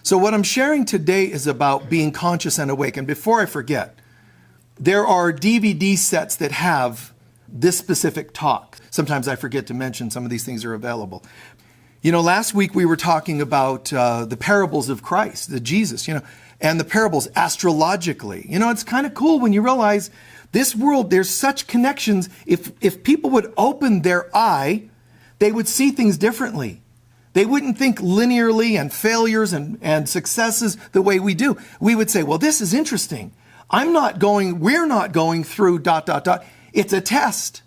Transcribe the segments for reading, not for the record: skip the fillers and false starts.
So what I'm sharing today is about being conscious and awake. And before I forget, there are DVD sets that have this specific talk. Sometimes I forget to mention some of these things are available. You know, last week we were talking about the parables of Christ, the Jesus, and the parables astrologically. It's kind of cool when you realize this world, there's such connections. If people would open their eye, they would see things differently. They wouldn't think linearly and failures and successes the way we do. We would say, well, this is interesting. We're not going through ... It's a test.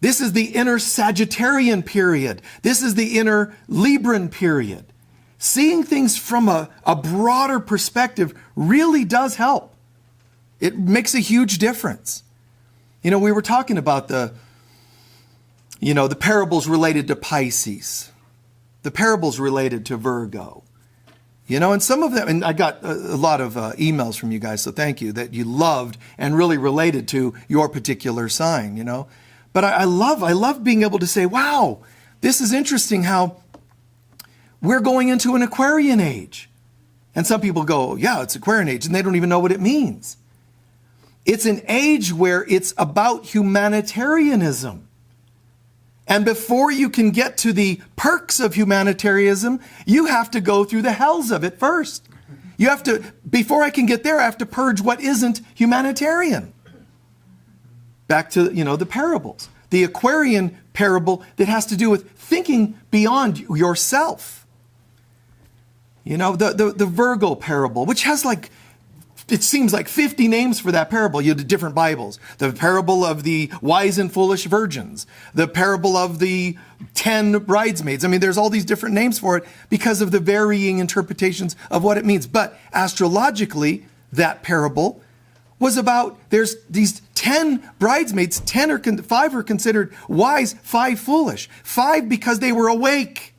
This is the inner Sagittarian period. This is the inner Libran period. Seeing things from a broader perspective really does help. It makes a huge difference. We were talking about the parables related to Pisces, the parables related to Virgo, and some of them, and I got a lot of emails from you guys, so thank you, that you loved and really related to your particular sign, But I love being able to say, wow, this is interesting how we're going into an Aquarian age. And some people go, yeah, it's Aquarian age, and they don't even know what it means. It's an age where it's about humanitarianism. And before you can get to the perks of humanitarianism, you have to go through the hells of it first. Before I can get there, I have to purge what isn't humanitarian. Back to, the parables. The Aquarian parable that has to do with thinking beyond yourself. The Virgo parable, which has it seems like 50 names for that parable. You have the different Bibles. The parable of the wise and foolish virgins. The parable of the 10 bridesmaids. There's all these different names for it because of the varying interpretations of what it means. But astrologically, that parable was about, there's these 10 bridesmaids, 5 are considered wise, 5 foolish. 5 because they were awake,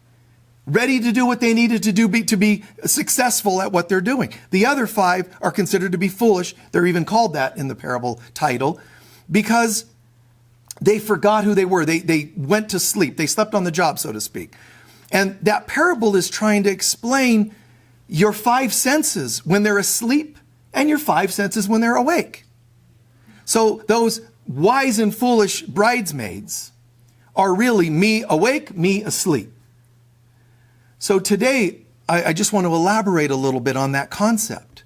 ready to do what they needed to do to be successful at what they're doing. The other 5 are considered to be foolish. They're even called that in the parable title because they forgot who they were. They went to sleep. They slept on the job, so to speak. And that parable is trying to explain your 5 senses when they're asleep and your 5 senses when they're awake. So those wise and foolish bridesmaids are really me awake, me asleep. So today, I just want to elaborate a little bit on that concept.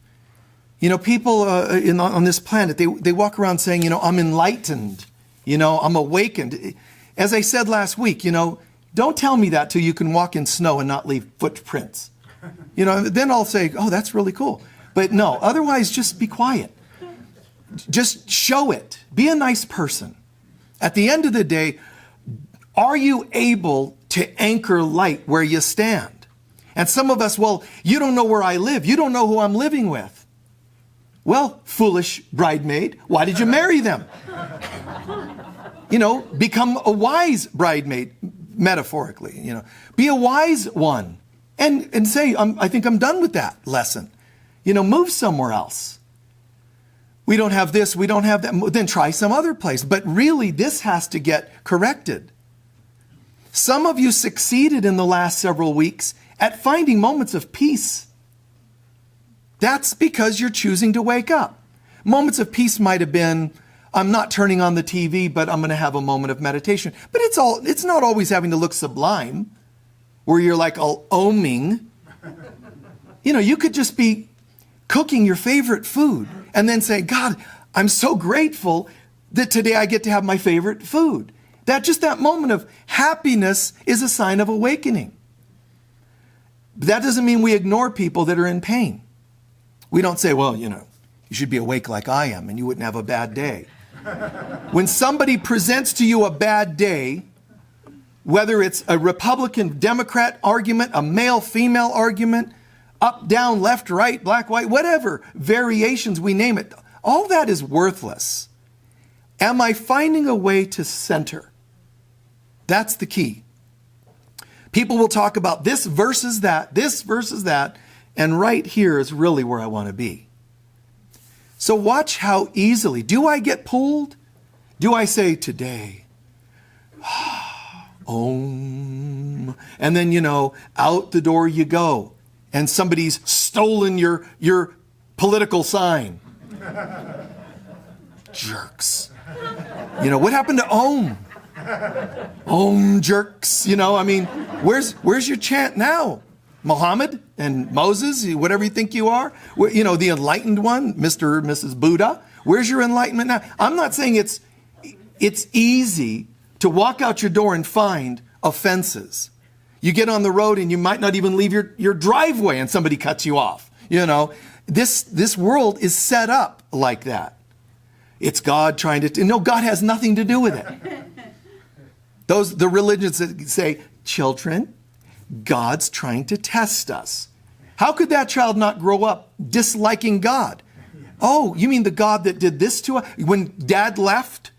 People on this planet, they walk around saying, I'm enlightened, I'm awakened. As I said last week, don't tell me that till you can walk in snow and not leave footprints. Then I'll say, oh, that's really cool. But no, otherwise just be quiet. Just show it. Be a nice person. At the end of the day, are you able to anchor light where you stand? And some of us, well, you don't know where I live. You don't know who I'm living with. Well, foolish bridemaid, why did you marry them? Become a wise bridemaid, metaphorically. Be a wise one and say, I think I'm done with that lesson. Move somewhere else. We don't have this, we don't have that. Then try some other place. But really, this has to get corrected. Some of you succeeded in the last several weeks at finding moments of peace. That's because you're choosing to wake up. Moments of peace might have been, I'm not turning on the TV, but I'm going to have a moment of meditation. But it's not always having to look sublime, where you're like all oming. You could just be cooking your favorite food and then say, God, I'm so grateful that today I get to have my favorite food. That moment of happiness is a sign of awakening. But that doesn't mean we ignore people that are in pain. We don't say, well, you should be awake like I am and you wouldn't have a bad day. When somebody presents to you a bad day, whether it's a Republican-Democrat argument, a male-female argument, up, down, left, right, black, white, whatever variations we name it, all that is worthless. Am I finding a way to center? That's the key. People will talk about this versus that, and right here is really where I want to be. So watch how easily. Do I get pulled? Do I say today, Om, and then, out the door you go. and somebody's stolen your political sign. Jerks. What happened to Om? Om jerks. Where's your chant now? Muhammad and Moses, whatever you think you are, the enlightened one, Mr. or Mrs. Buddha. Where's your enlightenment now? I'm not saying it's easy to walk out your door and find offenses. You get on the road and you might not even leave your driveway and somebody cuts you off. This world is set up like that. It's God trying to, no, God has nothing to do with it. The religions that say, children, God's trying to test us. How could that child not grow up disliking God? Oh, you mean the God that did this to us? When dad left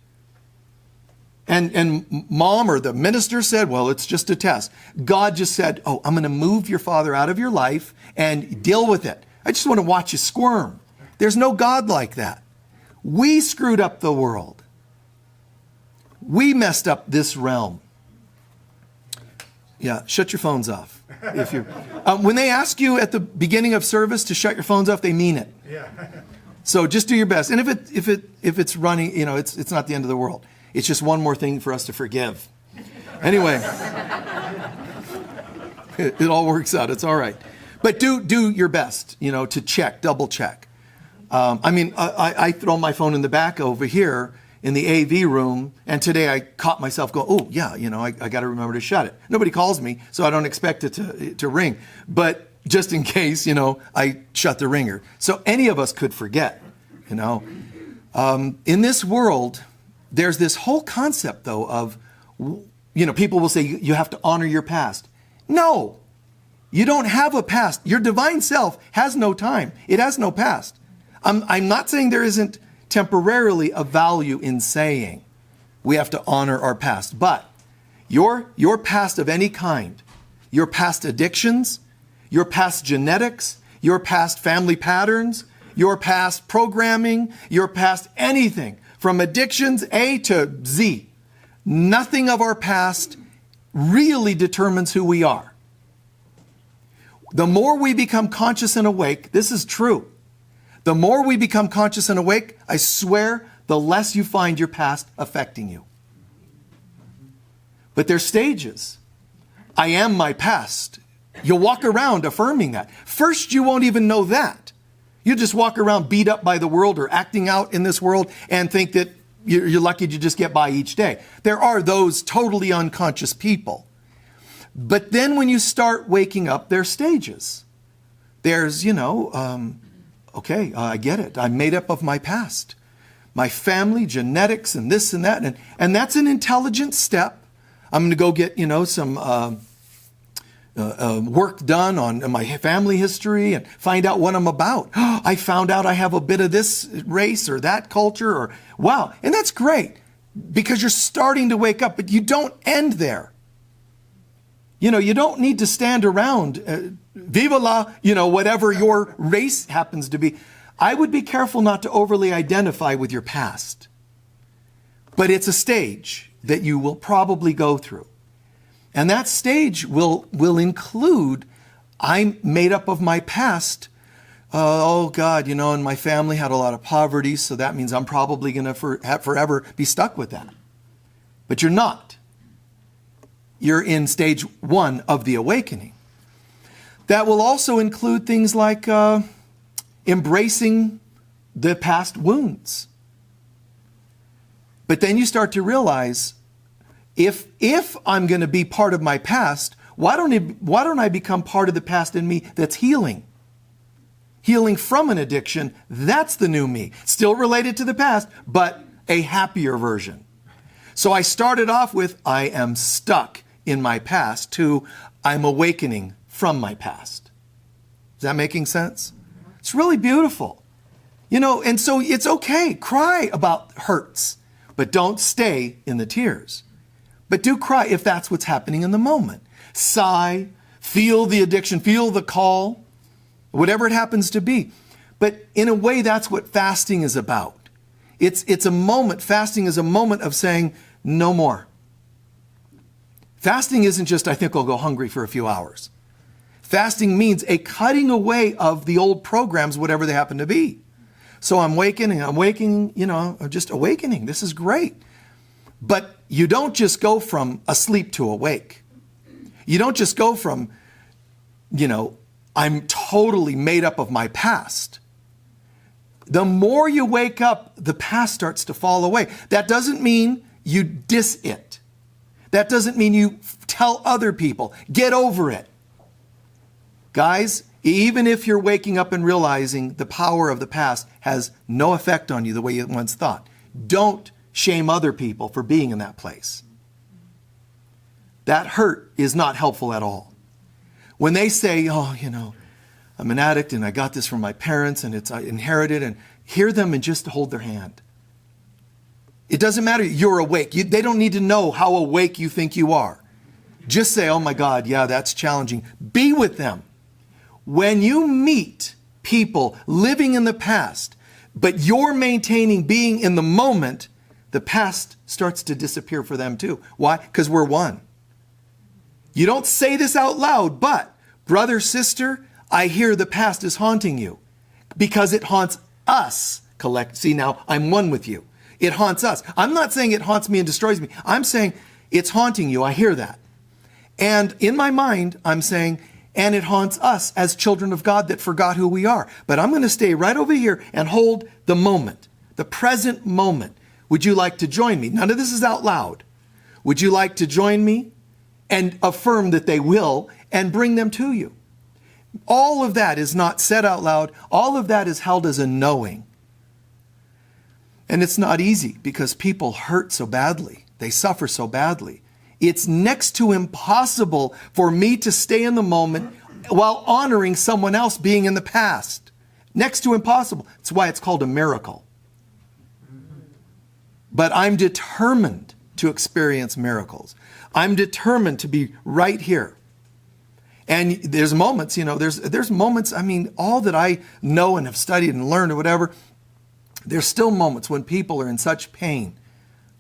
and mom or the minister said, well, it's just a test. God just said, oh, I'm going to move your father out of your life and deal with it. I just want to watch you squirm. There's no God like that. We screwed up the world. We messed up this realm. Yeah, shut your phones off. When they ask you at the beginning of service to shut your phones off, they mean it. Yeah. So just do your best. And if it's running, it's not the end of the world. It's just one more thing for us to forgive. Anyway, it all works out. It's all right. But do your best, to check, double check. I throw my phone in the back over here in the AV room, and today I caught myself going, oh, yeah, I got to remember to shut it. Nobody calls me, so I don't expect it to ring. But just in case, I shut the ringer. So any of us could forget, In this world, there's this whole concept, though, of, people will say you have to honor your past. No, you don't have a past. Your divine self has no time. It has no past. I'm not saying there isn't temporarily a value in saying we have to honor our past. But your past of any kind, your past addictions, your past genetics, your past family patterns, your past programming, your past anything, from addictions A to Z, nothing of our past really determines who we are. The more we become conscious and awake, this is true. The more we become conscious and awake, I swear, the less you find your past affecting you. But there's stages. I am my past. You'll walk around affirming that. First, you won't even know that. You just walk around beat up by the world or acting out in this world and think that you're lucky to just get by each day. There are those totally unconscious people. But then when you start waking up, there's stages. There's, okay, I get it. I'm made up of my past, my family, genetics, and this and that. And that's an intelligent step. I'm going to go get, some work done on my family history and find out what I'm about. I found out I have a bit of this race or that culture or wow. And that's great because you're starting to wake up, but you don't end there. You don't need to stand around, viva la, whatever your race happens to be. I would be careful not to overly identify with your past. But it's a stage that you will probably go through. And that stage will include, I'm made up of my past. Oh God, and my family had a lot of poverty, so that means I'm probably going to forever be stuck with that. But you're not. You're in stage 1 of the awakening. That will also include things like embracing the past wounds. But then you start to realize, if I'm going to be part of my past, why don't I become part of the past in me that's healing? Healing from an addiction, that's the new me. Still related to the past, but a happier version. So I started off with, I am stuck in my past, to I'm awakening from my past. Is that making sense? It's really beautiful. And so it's okay. Cry about hurts, but don't stay in the tears. But do cry if that's what's happening in the moment. Sigh, feel the addiction, feel the call, whatever it happens to be. But in a way, that's what fasting is about. It's a moment, fasting is a moment of saying, no more. Fasting isn't just, I think I'll go hungry for a few hours. Fasting means a cutting away of the old programs, whatever they happen to be. So I'm waking, I'm just awakening. This is great. But you don't just go from asleep to awake. You don't just go from, I'm totally made up of my past. The more you wake up, the past starts to fall away. That doesn't mean you diss it. That doesn't mean you tell other people, get over it. Guys, even if you're waking up and realizing the power of the past has no effect on you the way you once thought, don't shame other people for being in that place. That hurt is not helpful at all. When they say, I'm an addict and I got this from my parents and I inherited, and hear them and just hold their hand. It doesn't matter, you're awake. They don't need to know how awake you think you are. Just say, oh my God, yeah, that's challenging. Be with them. When you meet people living in the past, but you're maintaining being in the moment, the past starts to disappear for them too. Why? Because we're one. You don't say this out loud, but brother, sister, I hear the past is haunting you because it haunts us. See, now I'm one with you. It haunts us. I'm not saying it haunts me and destroys me. I'm saying it's haunting you. I hear that. And in my mind, I'm saying, and it haunts us as children of God that forgot who we are. But I'm going to stay right over here and hold the moment, the present moment. Would you like to join me? None of this is out loud. Would you like to join me and affirm that they will and bring them to you? All of that is not said out loud. All of that is held as a knowing. And it's not easy because people hurt so badly. They suffer so badly. It's next to impossible for me to stay in the moment while honoring someone else being in the past. Next to impossible. That's why it's called a miracle. But I'm determined to experience miracles. I'm determined to be right here. And there's moments, there's moments, all that I know and have studied and learned or whatever, there's still moments when people are in such pain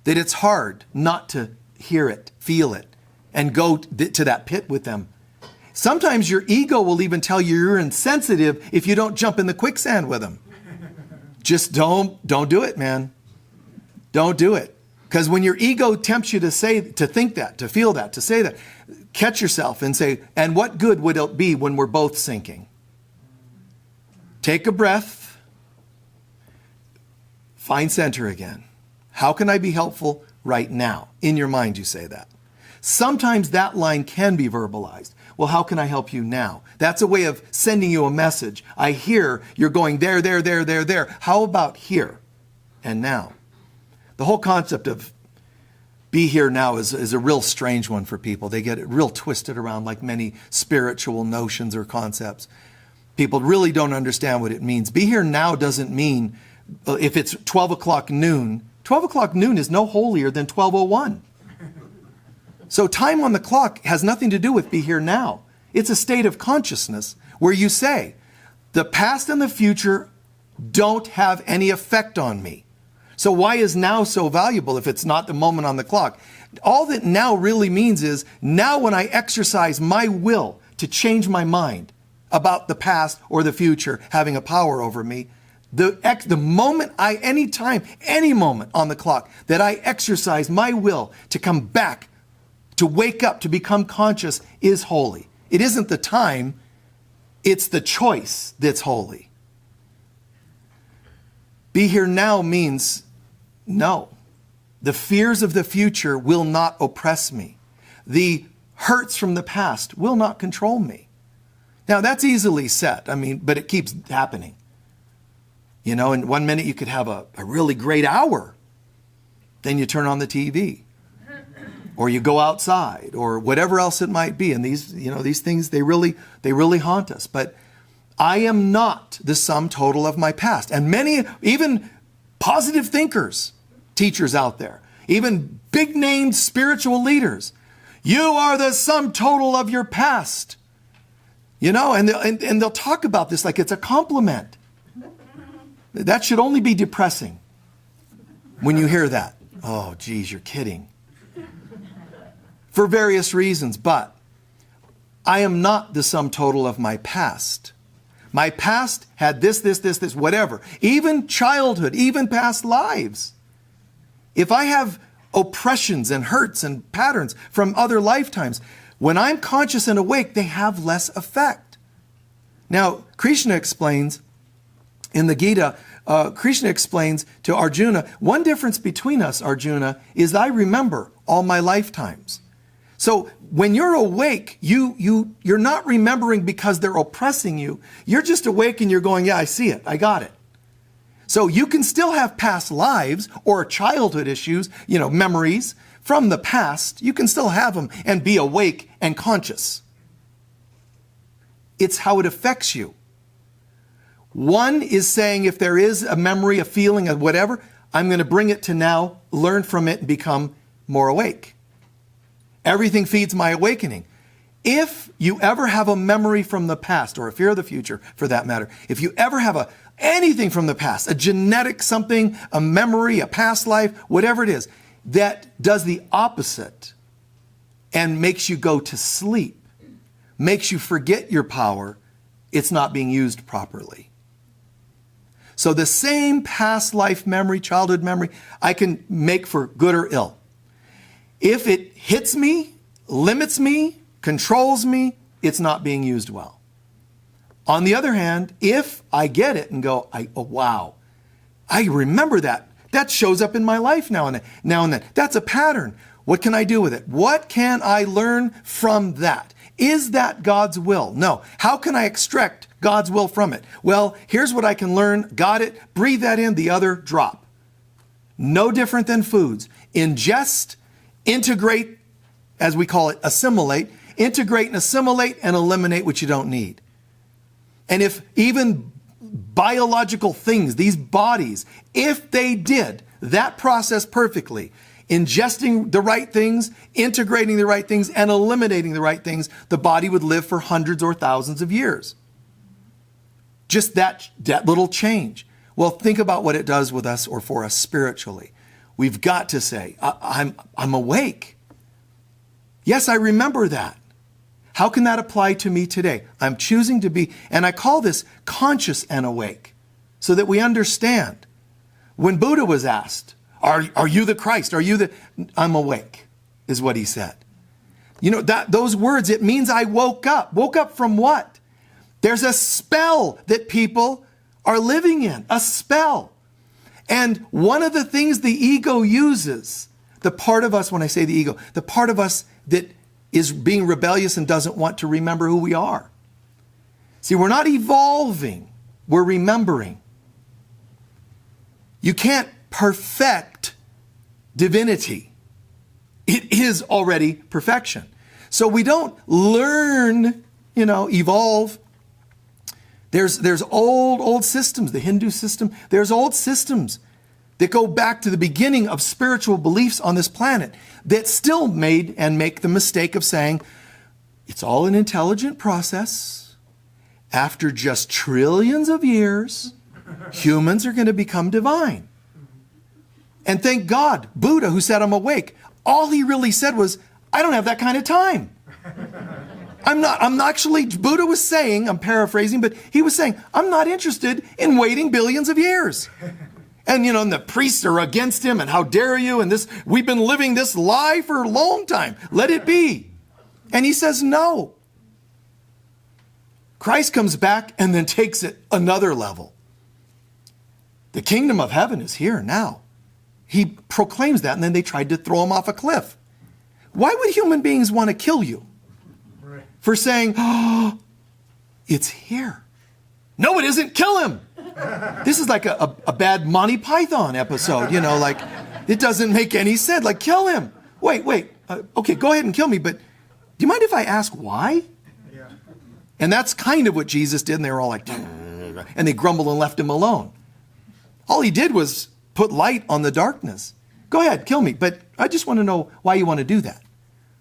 that it's hard not to hear it, feel it, and go to that pit with them. Sometimes your ego will even tell you you're insensitive if you don't jump in the quicksand with them. Just don't do it, man. Don't do it. Because when your ego tempts you to think that, to feel that, to say that, catch yourself and say, and what good would it be when we're both sinking? Take a breath. Find center again. How can I be helpful right now? In your mind, you say that. Sometimes that line can be verbalized. Well, how can I help you now? That's a way of sending you a message. I hear you're going there. How about here and now? The whole concept of be here now is a real strange one for people. They get it real twisted around like many spiritual notions or concepts. People really don't understand what it means. Be here now doesn't mean if it's 12 o'clock noon. 12 o'clock noon is no holier than 12:01. So time on the clock has nothing to do with be here now. It's a state of consciousness where you say, the past and the future don't have any effect on me. So why is now so valuable if it's not the moment on the clock? All that now really means is now when I exercise my will to change my mind about the past or the future having a power over me, the moment any moment on the clock that I exercise my will to come back, to wake up, to become conscious is holy. It isn't the time, it's the choice that's holy. Be here now means no. The fears of the future will not oppress me. The hurts from the past will not control me. Now that's easily said, but it keeps happening. In 1 minute you could have a really great hour. Then you turn on the TV. Or you go outside, or whatever else it might be. And these things, they really haunt us. But I am not the sum total of my past. And many, even positive thinkers, teachers out there, even big named spiritual leaders, you are the sum total of your past. And they'll talk about this like it's a compliment. That should only be depressing when you hear that. Oh, geez, you're kidding. For various reasons, but I am not the sum total of my past. My past had this, whatever. Even childhood, even past lives. If I have oppressions and hurts and patterns from other lifetimes, when I'm conscious and awake, they have less effect. Now, Krishna explains in the Gita, Krishna explains to Arjuna, one difference between us, Arjuna, is I remember all my lifetimes. So when you're awake, you're not remembering because they're oppressing you. You're just awake and you're going, yeah, I see it. I got it. So you can still have past lives or childhood issues, memories from the past. You can still have them and be awake and conscious. It's how it affects you. One is saying if there is a memory, a feeling, of whatever, I'm going to bring it to now, learn from it, and become more awake. Everything feeds my awakening. If you ever have a memory from the past, or a fear of the future for that matter, if you ever have anything from the past, a genetic something, a memory, a past life, whatever it is, that does the opposite and makes you go to sleep, makes you forget your power, it's not being used properly. So the same past life memory, childhood memory, I can make for good or ill. If it hits me, limits me, controls me, it's not being used well. On the other hand, if I get it and go, oh, wow, I remember that. That shows up in my life now and then. That's a pattern. What can I do with it? What can I learn from that? Is that God's will? No. How can I extract God's will from it? Well, here's what I can learn. Got it. Breathe that in. The other drop. No different than foods. Ingest, integrate, as we call it, assimilate. Integrate and assimilate and eliminate what you don't need. And if even biological things, these bodies, if they did that process perfectly, ingesting the right things, integrating the right things, and eliminating the right things, the body would live for hundreds or thousands of years. Just that little change. Well, think about what it does with us or for us spiritually. We've got to say, I'm awake. Yes, I remember that. How can that apply to me today? I'm choosing to be, and I call this conscious and awake, so that we understand. When Buddha was asked, are you the Christ? I'm awake, is what he said. Those words, it means I woke up. Woke up from what? There's a spell that people are living in, a spell. And one of the things the ego uses, the part of us, when I say the ego, the part of us that is being rebellious and doesn't want to remember who we are. See, we're not evolving, we're remembering. You can't perfect divinity. It is already perfection. So we don't learn, evolve. There's old systems, the Hindu system. There's old systems that go back to the beginning of spiritual beliefs on this planet that still made and make the mistake of saying, it's all an intelligent process. After just trillions of years, humans are going to become divine. And thank God, Buddha, who said, I'm awake, all he really said was, I don't have that kind of time. Buddha was saying, I'm paraphrasing, but he was saying, I'm not interested in waiting billions of years. And, and the priests are against him, and how dare you, and we've been living this lie for a long time. Let it be. And he says, no. Christ comes back and then takes it another level. The kingdom of heaven is here now. He proclaims that, and then they tried to throw him off a cliff. Why would human beings want to kill you? Right. For saying, oh, it's here. No, it isn't. Kill him. This is like a bad Monty Python episode, it doesn't make any sense. Like, kill him. Wait. Okay, go ahead and kill me, but do you mind if I ask why? Yeah. And that's kind of what Jesus did, and they were all like, and they grumbled and left him alone. All he did was put light on the darkness. Go ahead, kill me, but I just want to know why you want to do that.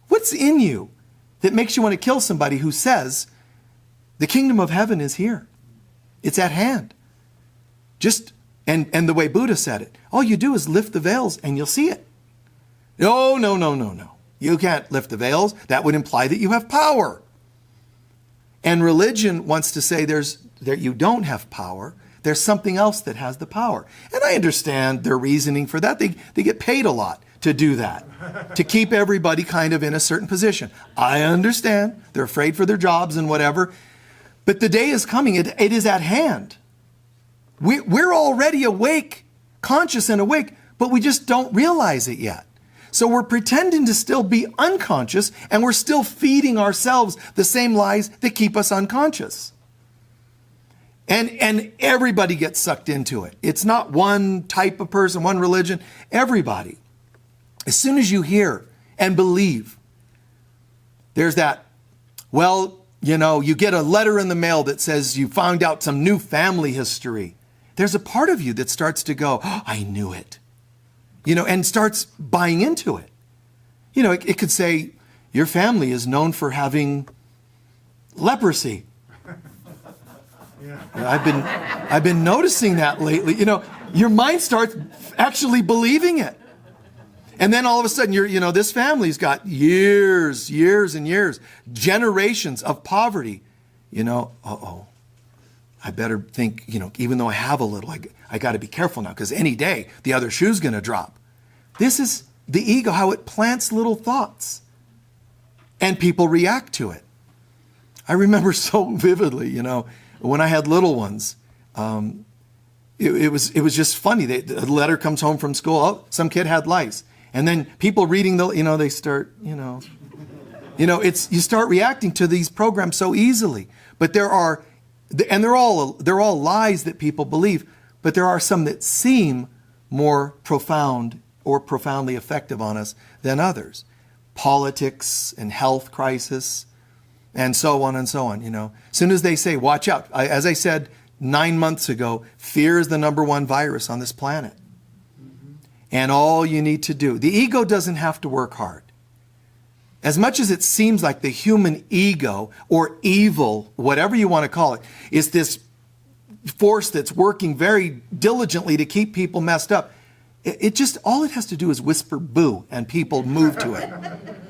What's in you that makes you want to kill somebody who says, the kingdom of heaven is here. It's at hand. And the way Buddha said it, all you do is lift the veils and you'll see it. No. You can't lift the veils. That would imply that you have power. And religion wants to say that you don't have power. There's something else that has the power. And I understand their reasoning for that. They get paid a lot to do that, to keep everybody kind of in a certain position. I understand. They're afraid for their jobs and whatever. But the day is coming. It is at hand. We're already awake, conscious and awake, but we just don't realize it yet. So we're pretending to still be unconscious, and we're still feeding ourselves the same lies that keep us unconscious. And everybody gets sucked into it. It's not one type of person, one religion, everybody. As soon as you hear and believe, there's that, well, you get a letter in the mail that says you found out some new family history. There's a part of you that starts to go, oh, I knew it, and starts buying into it. It could say, your family is known for having leprosy. I've been noticing that lately. Your mind starts actually believing it. And then all of a sudden, this family's got years and years, generations of poverty. I better think, even though I have a little, I got to be careful now, because any day the other shoe's going to drop. This is the ego, how it plants little thoughts, and people react to it. I remember so vividly, when I had little ones, it was just funny. A letter comes home from school. Oh, some kid had lice. And then people reading they start, you start reacting to these programs so easily. But they're all lies that people believe. But there are some that seem more profound or profoundly effective on us than others. Politics and health crisis, and so on and so on. As soon as they say, watch out. As I said 9 months ago, fear is the number one virus on this planet. And all you need to do, the ego doesn't have to work hard. As much as it seems like the human ego, or evil, whatever you want to call it, is this force that's working very diligently to keep people messed up, all it has to do is whisper boo, and people move to it.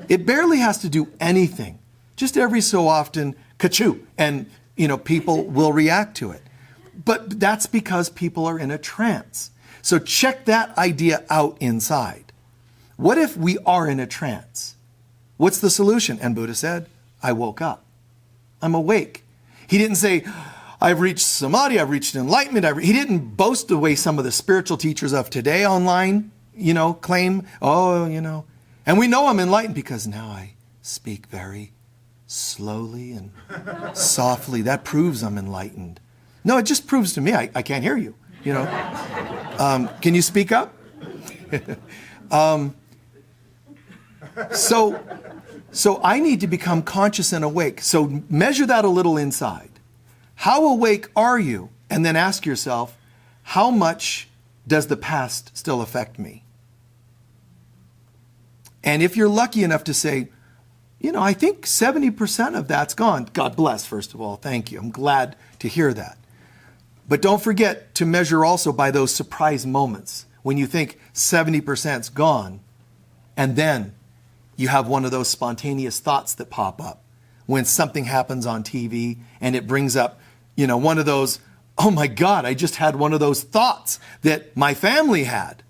It barely has to do anything. Just every so often, ka-choo, and people will react to it. But that's because people are in a trance. So check that idea out inside. What if we are in a trance? What's the solution? And Buddha said, I woke up. I'm awake. He didn't say, I've reached samadhi, I've reached enlightenment. He didn't boast the way some of the spiritual teachers of today online, claim, and we know I'm enlightened because now I speak very slowly and softly. That proves I'm enlightened. No, it just proves to me I can't hear you. Can you speak up? So I need to become conscious and awake. So measure that a little inside. How awake are you? And then ask yourself, how much does the past still affect me? And if you're lucky enough to say, I think 70% of that's gone. God bless, first of all. Thank you. I'm glad to hear that. But don't forget to measure also by those surprise moments when you think 70%'s gone, and then you have one of those spontaneous thoughts that pop up when something happens on TV and it brings up, one of those, oh my God, I just had one of those thoughts that my family had.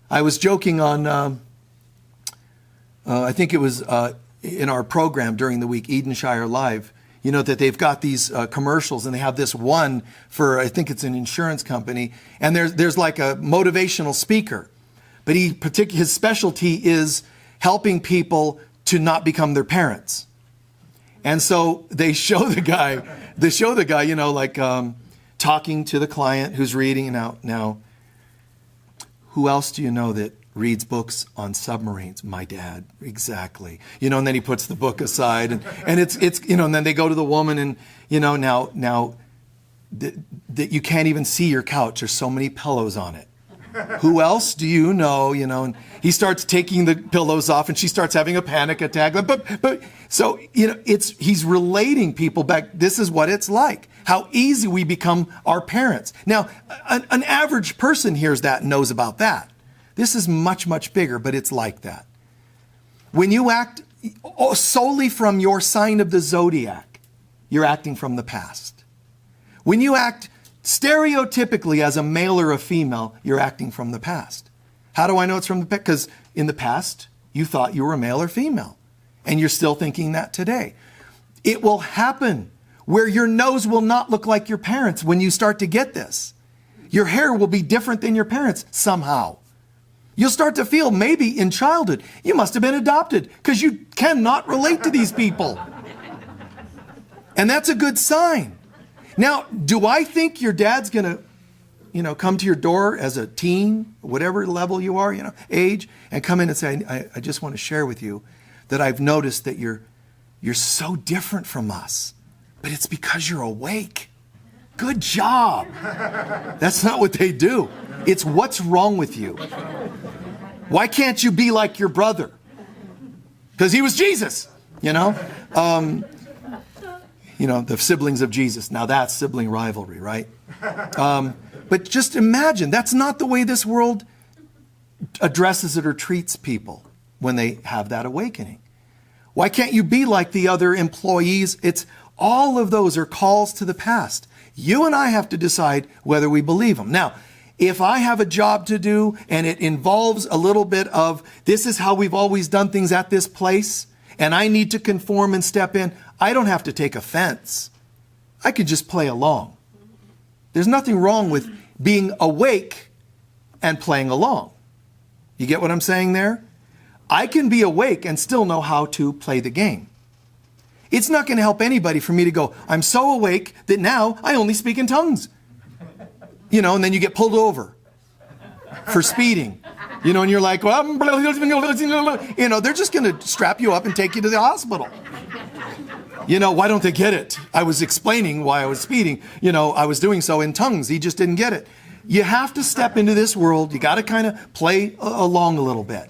I was joking on, I think it was in our program during the week, Edenshire Live, that they've got these commercials, and they have this one for, I think it's an insurance company, and there's like a motivational speaker, but his specialty is helping people to not become their parents. And so they show the guy, talking to the client who's reading now, who else do you know that reads books on submarines? My dad, exactly. And then he puts the book aside, and it's and then they go to the woman, and now that you can't even see your couch. There's so many pillows on it. Who else do you know? And he starts taking the pillows off, and she starts having a panic attack. But so he's relating people back. This is what it's like. How easy we become our parents. Now, an average person hears that and knows about that. This is much, much bigger, but it's like that. When you act solely from your sign of the zodiac, you're acting from the past. When you act stereotypically as a male or a female, you're acting from the past. How do I know it's from the past? Because in the past, you thought you were a male or female, and you're still thinking that today. It will happen where your nose will not look like your parents when you start to get this. Your hair will be different than your parents somehow. You'll start to feel maybe in childhood, you must have been adopted because you cannot relate to these people. And that's a good sign. Now, do I think your dad's going to, come to your door as a teen, whatever level you are, age, and come in and say, I just want to share with you that I've noticed that you're so different from us, but it's because you're awake. Good job. That's not what they do. It's what's wrong with you. Why can't you be like your brother? Because he was Jesus, the siblings of Jesus. Now that's sibling rivalry, right? But just imagine, that's not the way this world addresses it or treats people when they have that awakening. Why can't you be like the other employees? It's all of those are calls to the past. You and I have to decide whether we believe them. Now, if I have a job to do and it involves a little bit of this is how we've always done things at this place, and I need to conform and step in, I don't have to take offense. I could just play along. There's nothing wrong with being awake and playing along. You get what I'm saying there? I can be awake and still know how to play the game. It's not going to help anybody for me to go, I'm so awake that now I only speak in tongues. And then you get pulled over for speeding. And you're like, well, they're just going to strap you up and take you to the hospital. Why don't they get it? I was explaining why I was speeding. I was doing so in tongues. He just didn't get it. You have to step into this world. You got to kind of play along a little bit.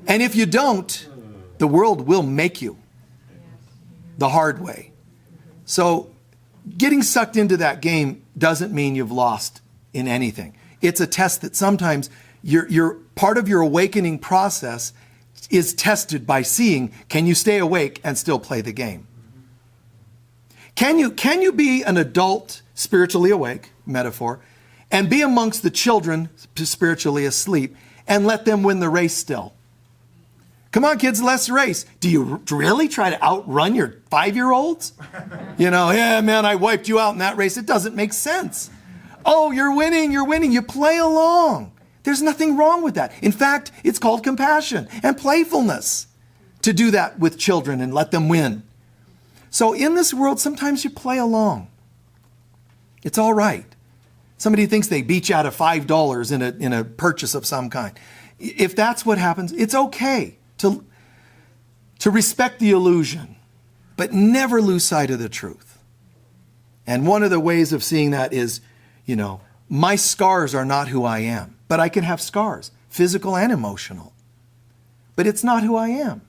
And if you don't, the world will make you the hard way. So getting sucked into that game doesn't mean you've lost in anything. It's a test that sometimes your part of your awakening process is tested by seeing, can you stay awake and still play the game? Can you be an adult spiritually awake, metaphor, and be amongst the children spiritually asleep and let them win the race still? Come on, kids, let's race. Do you really try to outrun your 5-year-olds? Yeah, man, I wiped you out in that race. It doesn't make sense. Oh, you're winning. You play along. There's nothing wrong with that. In fact, it's called compassion and playfulness to do that with children and let them win. So in this world, sometimes you play along. It's all right. Somebody thinks they beat you out of $5 in a purchase of some kind. If that's what happens, it's okay to respect the illusion, but never lose sight of the truth. And one of the ways of seeing that is, my scars are not who I am, but I can have scars, physical and emotional. But it's not who I am.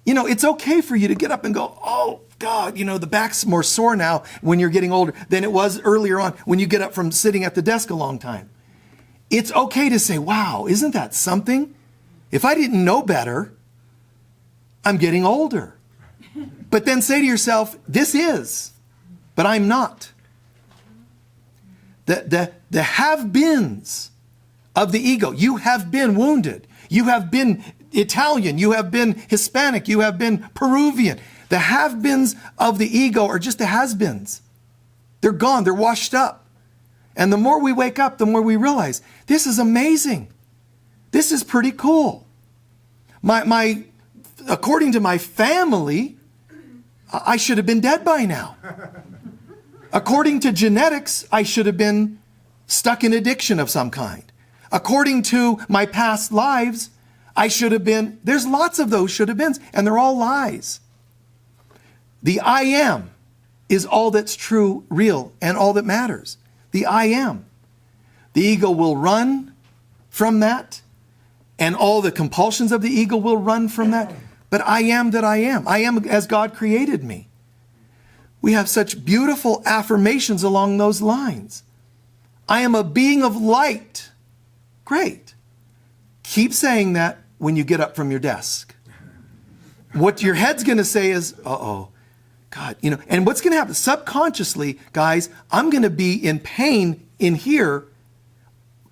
It's okay for you to get up and go, oh, God, the back's more sore now when you're getting older than it was earlier on when you get up from sitting at the desk a long time. It's okay to say, wow, isn't that something? If I didn't know better, I'm getting older. But then say to yourself, this is, but I'm not. The have-beens of the ego. You have been wounded. You have been Italian. You have been Hispanic. You have been Peruvian. The have-beens of the ego are just the has-beens. They're gone. They're washed up. And the more we wake up, the more we realize, this is amazing. This is pretty cool. According to my family, I should have been dead by now. According to genetics, I should have been stuck in addiction of some kind. According to my past lives, I should have been, there's lots of those should have beens, and they're all lies. The I am is all that's true, real, and all that matters. The I am. The ego will run from that, and all the compulsions of the ego will run from that. But I am that I am. I am as God created me. We have such beautiful affirmations along those lines. I am a being of light. Great. Keep saying that when you get up from your desk. What your head's going to say is, uh-oh, God, and what's going to happen? Subconsciously, guys, I'm going to be in pain in here,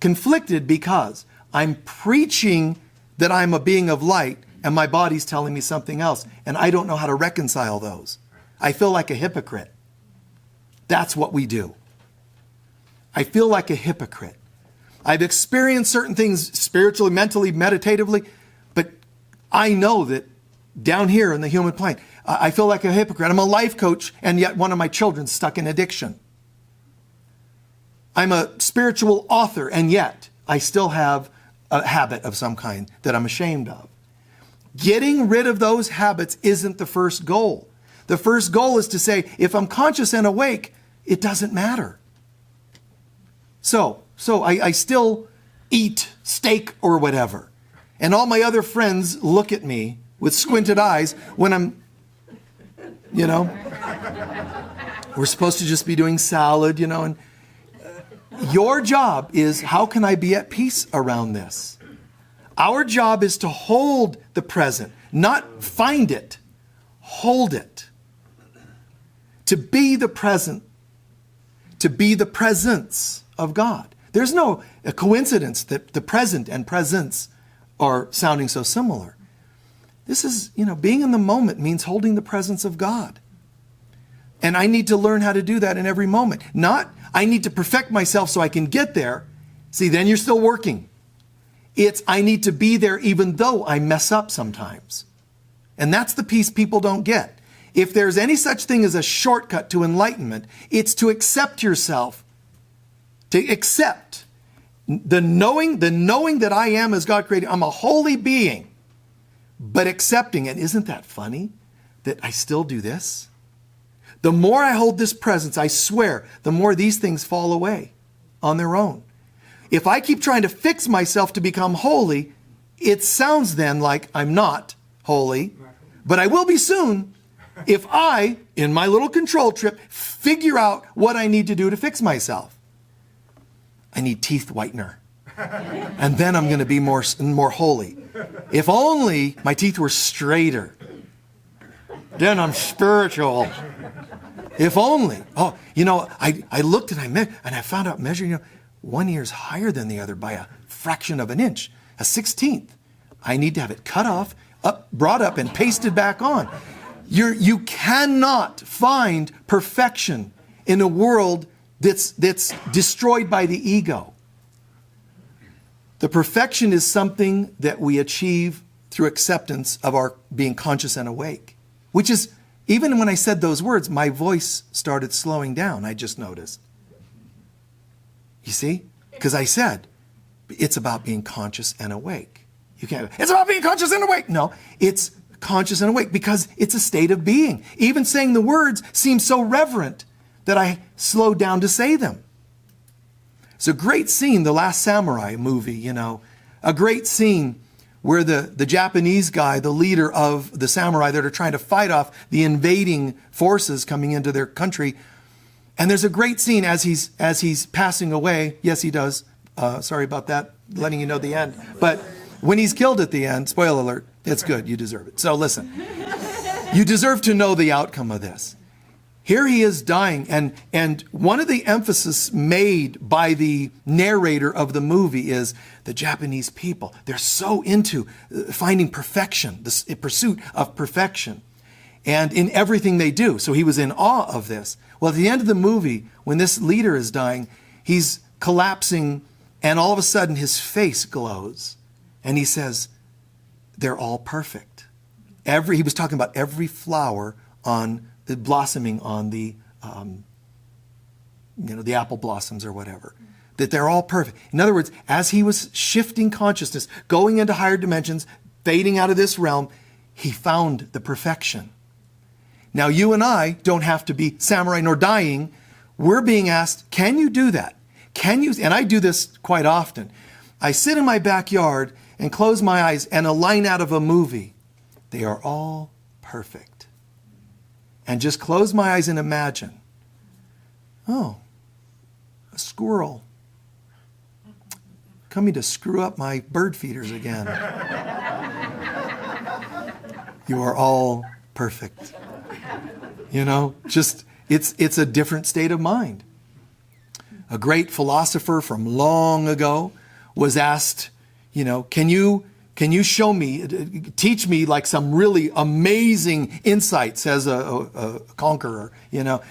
conflicted, because I'm preaching that I'm a being of light and my body's telling me something else. And I don't know how to reconcile those. I feel like a hypocrite. That's what we do. I feel like a hypocrite. I've experienced certain things spiritually, mentally, meditatively, but I know that down here in the human plane, I feel like a hypocrite. I'm a life coach, and yet one of my children's stuck in addiction. I'm a spiritual author, and yet I still have a habit of some kind that I'm ashamed of. Getting rid of those habits isn't the first goal. The first goal is to say, if I'm conscious and awake, it doesn't matter. So I still eat steak or whatever. And all my other friends look at me with squinted eyes when I'm, we're supposed to just be doing salad, and your job is, how can I be at peace around this? Our job is to hold the present, not find it, hold it. To be the present, to be the presence of God. There's no coincidence that the present and presence are sounding so similar. This is, being in the moment means holding the presence of God. And I need to learn how to do that in every moment. Not, I need to perfect myself so I can get there. See, then you're still working. It's, I need to be there even though I mess up sometimes. And that's the piece people don't get. If there's any such thing as a shortcut to enlightenment, it's to accept yourself. To accept the knowing that I am as God created. I'm a holy being, but accepting it. Isn't that funny that I still do this? The more I hold this presence, I swear, the more these things fall away on their own. If I keep trying to fix myself to become holy, it sounds then like I'm not holy, but I will be soon if I, in my little control trip, figure out what I need to do to fix myself. I need teeth whitener. And then I'm going to be more holy. If only my teeth were straighter. Then I'm spiritual. If only. Oh, I looked and I found out measuring, one ear's higher than the other by a fraction of an inch, a 16th. I need to have it cut off, brought up, and pasted back on. You cannot find perfection in a world that's destroyed by the ego. The perfection is something that we achieve through acceptance of our being conscious and awake, which is, even when I said those words, my voice started slowing down, I just noticed. You see? Because I said, it's about being conscious and awake. It's about being conscious and awake. No, it's conscious and awake because it's a state of being. Even saying the words seems so reverent that I slowed down to say them. It's a great scene, The Last Samurai movie, a great scene where the Japanese guy, the leader of the samurai that are trying to fight off the invading forces coming into their country. And there's a great scene as he's passing away. Yes, he does. Sorry about that, letting you know the end. But when he's killed at the end, spoiler alert, it's good. You deserve it. So listen, you deserve to know the outcome of this. Here he is dying, and one of the emphasis made by the narrator of the movie is the Japanese people. They're so into finding perfection, the pursuit of perfection, and in everything they do. So he was in awe of this. Well, at the end of the movie, when this leader is dying, he's collapsing, and all of a sudden his face glows, and he says, "They're all perfect." He was talking about every flower blossoming on the apple blossoms or whatever, that they're all perfect. In other words, as he was shifting consciousness, going into higher dimensions, fading out of this realm, he found the perfection. Now, you and I don't have to be samurai nor dying. We're being asked, can you do that? Can you? And I do this quite often. I sit in my backyard and close my eyes, and a line out of a movie, they are all perfect. And just close my eyes and imagine, a squirrel coming to screw up my bird feeders again. You are all perfect. Just it's a different state of mind. A great philosopher from long ago was asked, can you show me, teach me like some really amazing insights as a conqueror,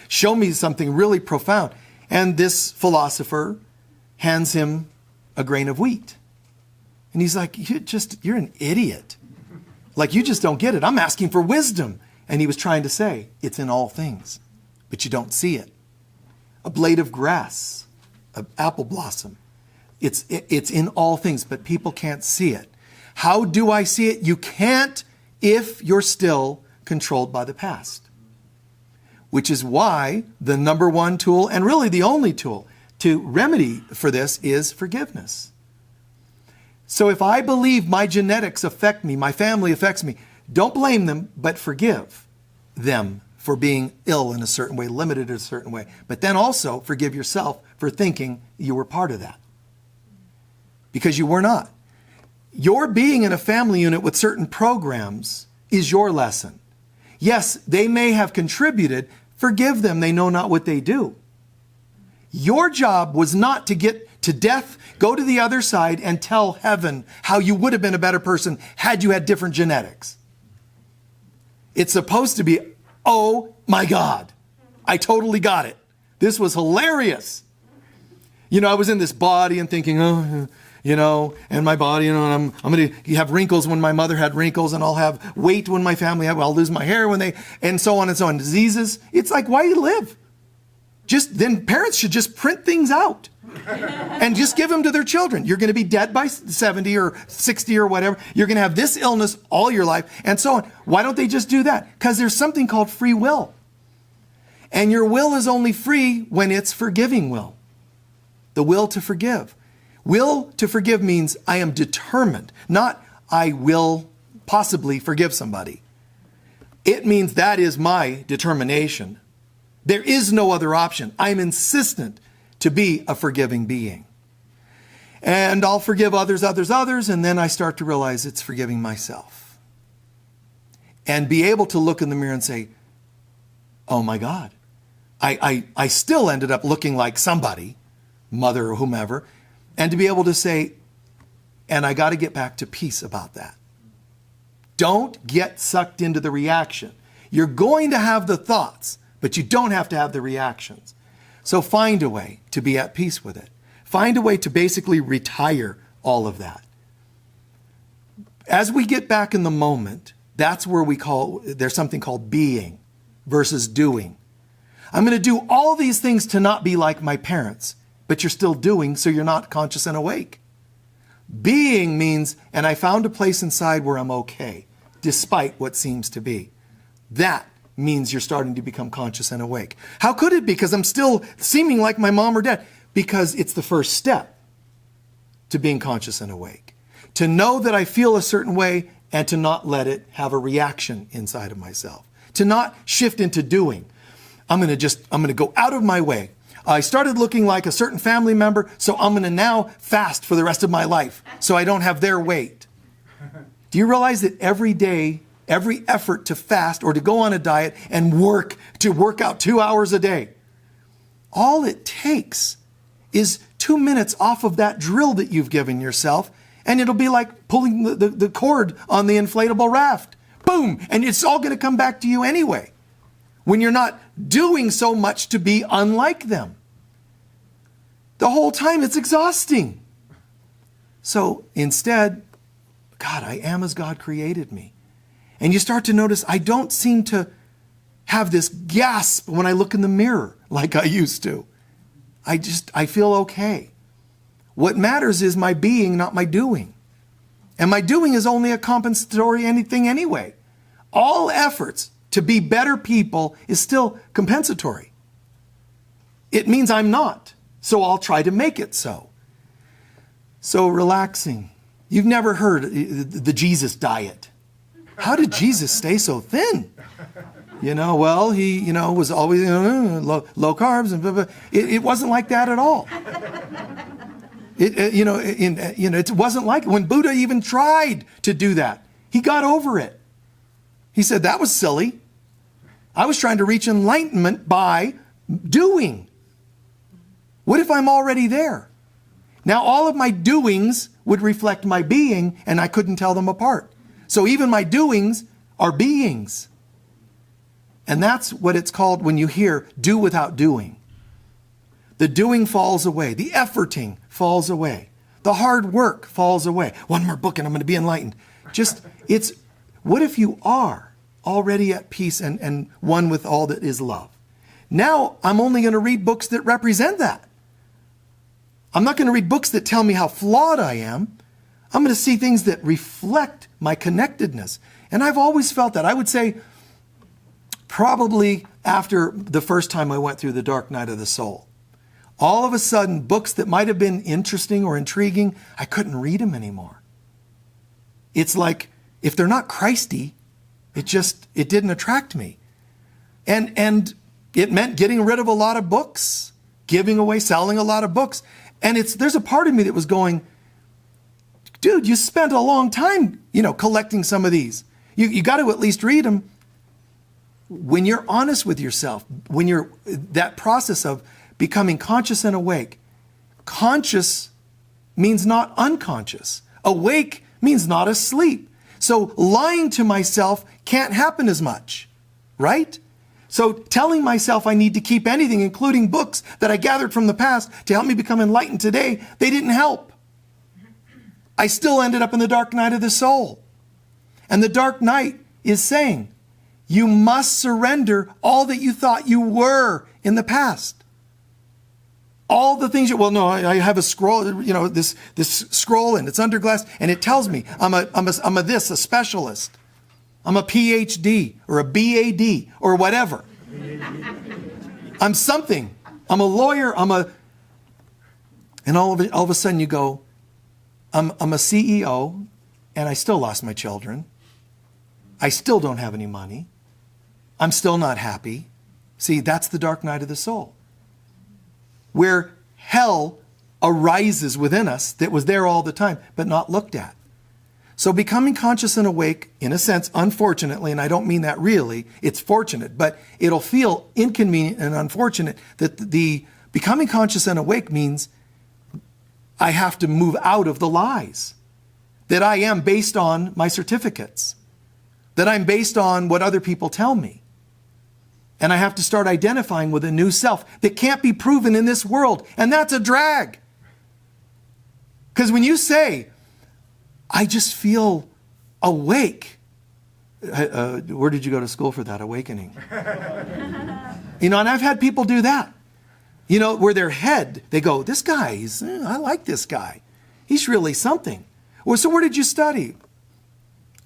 show me something really profound. And this philosopher hands him a grain of wheat. And he's like, you're an idiot. Like, you just don't get it. I'm asking for wisdom. And he was trying to say, it's in all things, but you don't see it. A blade of grass, an apple blossom. It's in all things, but people can't see it. How do I see it? You can't if you're still controlled by the past. Which is why the number one tool, and really the only tool, to remedy for this is forgiveness. So if I believe my genetics affect me, my family affects me, don't blame them, but forgive them for being ill in a certain way, limited in a certain way. But then also forgive yourself for thinking you were part of that. Because you were not. Your being in a family unit with certain programs is your lesson. Yes, they may have contributed. Forgive them. They know not what they do. Your job was not to get to death, go to the other side, and tell heaven how you would have been a better person had you had different genetics. It's supposed to be, oh my God, I totally got it. This was hilarious. I was in this body and thinking, and my body, and I'm going to have wrinkles when my mother had wrinkles, and I'll have weight when my family had, I'll lose my hair when they, and so on and so on. Diseases. It's like, why do you live? Then parents should just print things out and just give them to their children. You're going to be dead by 70 or 60 or whatever. You're going to have this illness all your life and so on. Why don't they just do that? Because there's something called free will. And your will is only free when it's forgiving will. The will to forgive. Will to forgive means I am determined, not I will possibly forgive somebody. It means that is my determination. There is no other option. I'm insistent to be a forgiving being. And I'll forgive others, and then I start to realize it's forgiving myself. And be able to look in the mirror and say, oh my God, I still ended up looking like somebody, mother or whomever, and to be able to say, and I got to get back to peace about that. Don't get sucked into the reaction. You're going to have the thoughts, but you don't have to have the reactions. So find a way to be at peace with it. Find a way to basically retire all of that. As we get back in the moment, that's where there's something called being versus doing. I'm going to do all these things to not be like my parents, but you're still doing, so you're not conscious and awake. Being means, and I found a place inside where I'm okay, despite what seems to be. That means you're starting to become conscious and awake. How could it be? Because I'm still seeming like my mom or dad. Because it's the first step to being conscious and awake. To know that I feel a certain way and to not let it have a reaction inside of myself. To not shift into doing. I'm going to go out of my way. I started looking like a certain family member, so I'm going to now fast for the rest of my life so I don't have their weight. Do you realize that every day, every effort to fast or to go on a diet and work out 2 hours a day, all it takes is 2 minutes off of that drill that you've given yourself, and it'll be like pulling the cord on the inflatable raft. Boom! And it's all going to come back to you anyway, when you're not doing so much to be unlike them. The whole time it's exhausting. So instead, God, I am as God created me. And you start to notice I don't seem to have this gasp when I look in the mirror like I used to. I feel okay. What matters is my being, not my doing. And my doing is only a compensatory anything anyway. All efforts to be better people is still compensatory. It means I'm not, so I'll try to make it so. So relaxing. You've never heard the Jesus diet. How did Jesus stay so thin? Well, he, was always low carbs and blah, blah. It wasn't like that at all. It wasn't like when Buddha even tried to do that. He got over it. He said, that was silly. I was trying to reach enlightenment by doing. What if I'm already there? Now all of my doings would reflect my being, and I couldn't tell them apart. So even my doings are beings. And that's what it's called when you hear do without doing. The doing falls away. The efforting falls away. The hard work falls away. One more book and I'm going to be enlightened. What if you are already at peace and one with all that is love? Now I'm only going to read books that represent that. I'm not going to read books that tell me how flawed I am. I'm going to see things that reflect my connectedness. And I've always felt that. I would say probably after the first time I went through the dark night of the soul, all of a sudden books that might have been interesting or intriguing, I couldn't read them anymore. It's like, if they're not Christy, it didn't attract me. And it meant getting rid of a lot of books, giving away, selling a lot of books. And there's a part of me that was going, dude, you spent a long time, collecting some of these. You got to at least read them. When you're honest with yourself, when you're that process of becoming conscious and awake, conscious means not unconscious. Awake means not asleep. So lying to myself can't happen as much, right? So telling myself I need to keep anything, including books that I gathered from the past to help me become enlightened today, they didn't help. I still ended up in the dark night of the soul. And the dark night is saying, you must surrender all that you thought you were in the past. All the things I have a scroll, this scroll and it's under glass and it tells me I'm a specialist. I'm a PhD or a BAD or whatever. I'm something. I'm a lawyer. And all of a sudden you go, I'm a CEO and I still lost my children. I still don't have any money. I'm still not happy. See, that's the dark night of the soul, where hell arises within us that was there all the time, but not looked at. So becoming conscious and awake, in a sense, unfortunately, and I don't mean that really, it's fortunate, but it'll feel inconvenient and unfortunate that the becoming conscious and awake means I have to move out of the lies, that I am based on my certificates, that I'm based on what other people tell me. And I have to start identifying with a new self that can't be proven in this world. And that's a drag. Because when you say, I just feel awake. Where did you go to school for that? Awakening. And I've had people do that. Where their head, they go, this guy, I like this guy. He's really something. Well, so where did you study?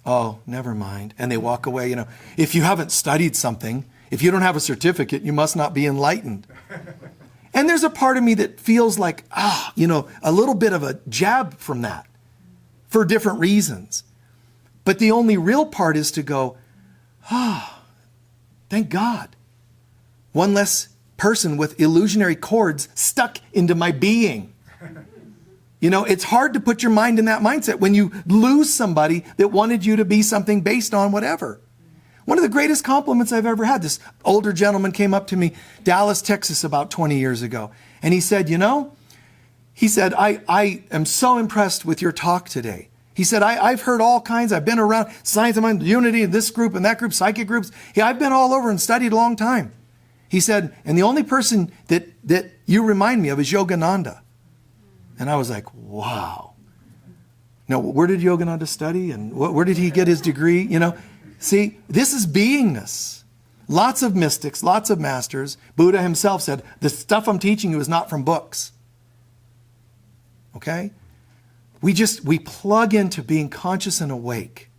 Oh, never mind. And they walk away. If you haven't studied something, if you don't have a certificate, you must not be enlightened. And there's a part of me that feels like, a little bit of a jab from that for different reasons. But the only real part is to go, thank God. One less person with illusionary cords stuck into my being. It's hard to put your mind in that mindset when you lose somebody that wanted you to be something based on whatever. One of the greatest compliments I've ever had, this older gentleman came up to me, Dallas, Texas, about 20 years ago. And he said, I am so impressed with your talk today. He said, I've heard all kinds. I've been around Science of Mind, Unity, and this group and that group, psychic groups. Yeah, I've been all over and studied a long time. He said, and the only person that you remind me of is Yogananda. And I was like, wow. Now, where did Yogananda study? And where did he get his degree? See, this is beingness. Lots of mystics, lots of masters. Buddha himself said, the stuff I'm teaching you is not from books. Okay? We plug into being conscious and awake.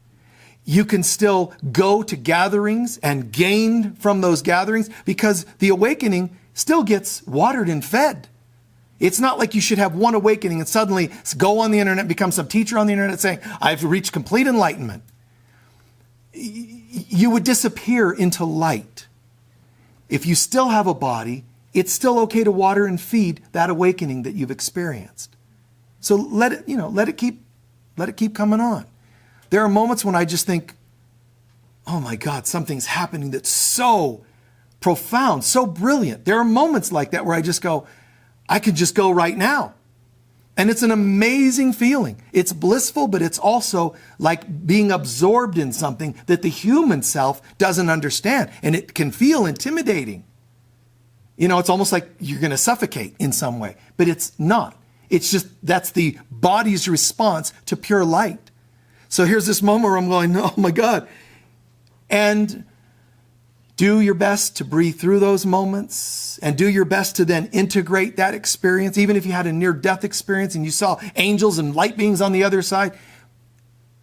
You can still go to gatherings and gain from those gatherings because the awakening still gets watered and fed. It's not like you should have one awakening and suddenly go on the internet, become some teacher on the internet saying, I've reached complete enlightenment. You would disappear into light. If you still have a body, it's still okay to water and feed that awakening that you've experienced. So let it keep coming on. There are moments when I just think, oh my God, something's happening that's so profound, so brilliant. There are moments like that where I just go, I could just go right now. And it's an amazing feeling. It's blissful, but it's also like being absorbed in something that the human self doesn't understand. And it can feel intimidating. You know, it's almost like you're going to suffocate in some way, but it's not. It's just, that's the body's response to pure light. So here's this moment where I'm going, oh my God. And do your best to breathe through those moments and do your best to then integrate that experience. Even if you had a near-death experience and you saw angels and light beings on the other side,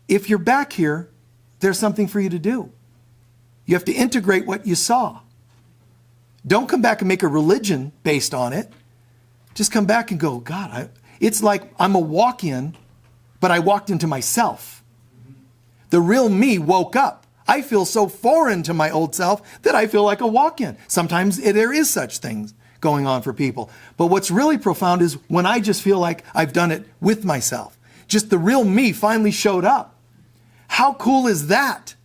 if you're back here, there's something for you to do. You have to integrate what you saw. Don't come back and make a religion based on it. Just come back and go, God, it's like I'm a walk-in, but I walked into myself. The real me woke up. I feel so foreign to my old self that I feel like a walk-in. Sometimes there is such things going on for people. But what's really profound is when I just feel like I've done it with myself. Just the real me finally showed up. How cool is that?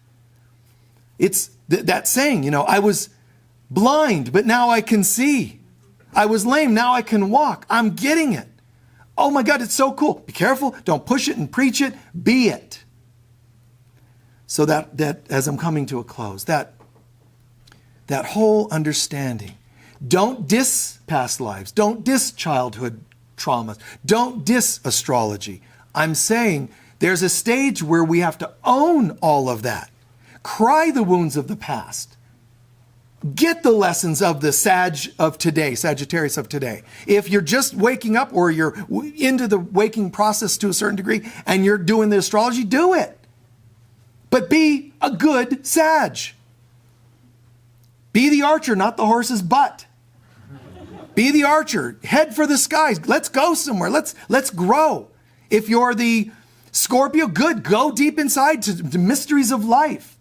It's that saying, you know, I was blind, but now I can see. I was lame, now I can walk. I'm getting it. Oh my God, it's so cool. Be careful. Don't push it and preach it. Be it. So that as I'm coming to a close, that whole understanding. Don't diss past lives. Don't diss childhood traumas. Don't diss astrology. I'm saying there's a stage where we have to own all of that. Cry the wounds of the past. Get the lessons of the Sagittarius of today. If you're just waking up or you're into the waking process to a certain degree and you're doing the astrology, do it. But be a good Sag. Be the archer, not the horse's butt. Be the archer. Head for the skies. Let's go somewhere. Let's grow. If you're the Scorpio, good. Go deep inside to the mysteries of life.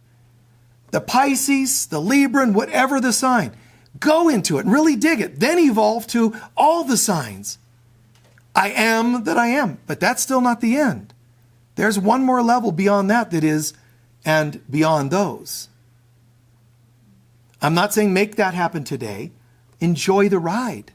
The Pisces, the Libra, whatever the sign. Go into it and really dig it. Then evolve to all the signs. I am that I am. But that's still not the end. There's one more level beyond that is and beyond those. I'm not saying make that happen today. Enjoy the ride.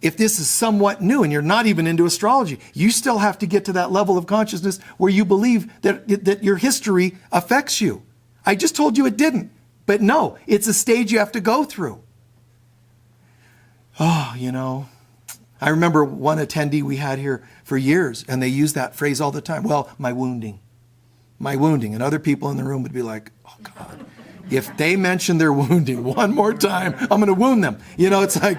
If this is somewhat new and you're not even into astrology, you still have to get to that level of consciousness where you believe that your history affects you. I just told you it didn't. But no, it's a stage you have to go through. Oh, you know, I remember one attendee we had here for years, and they used that phrase all the time. Well, my wounding. And other people in the room would be like, oh God, if they mention their wounding one more time, I'm going to wound them. You know, it's like,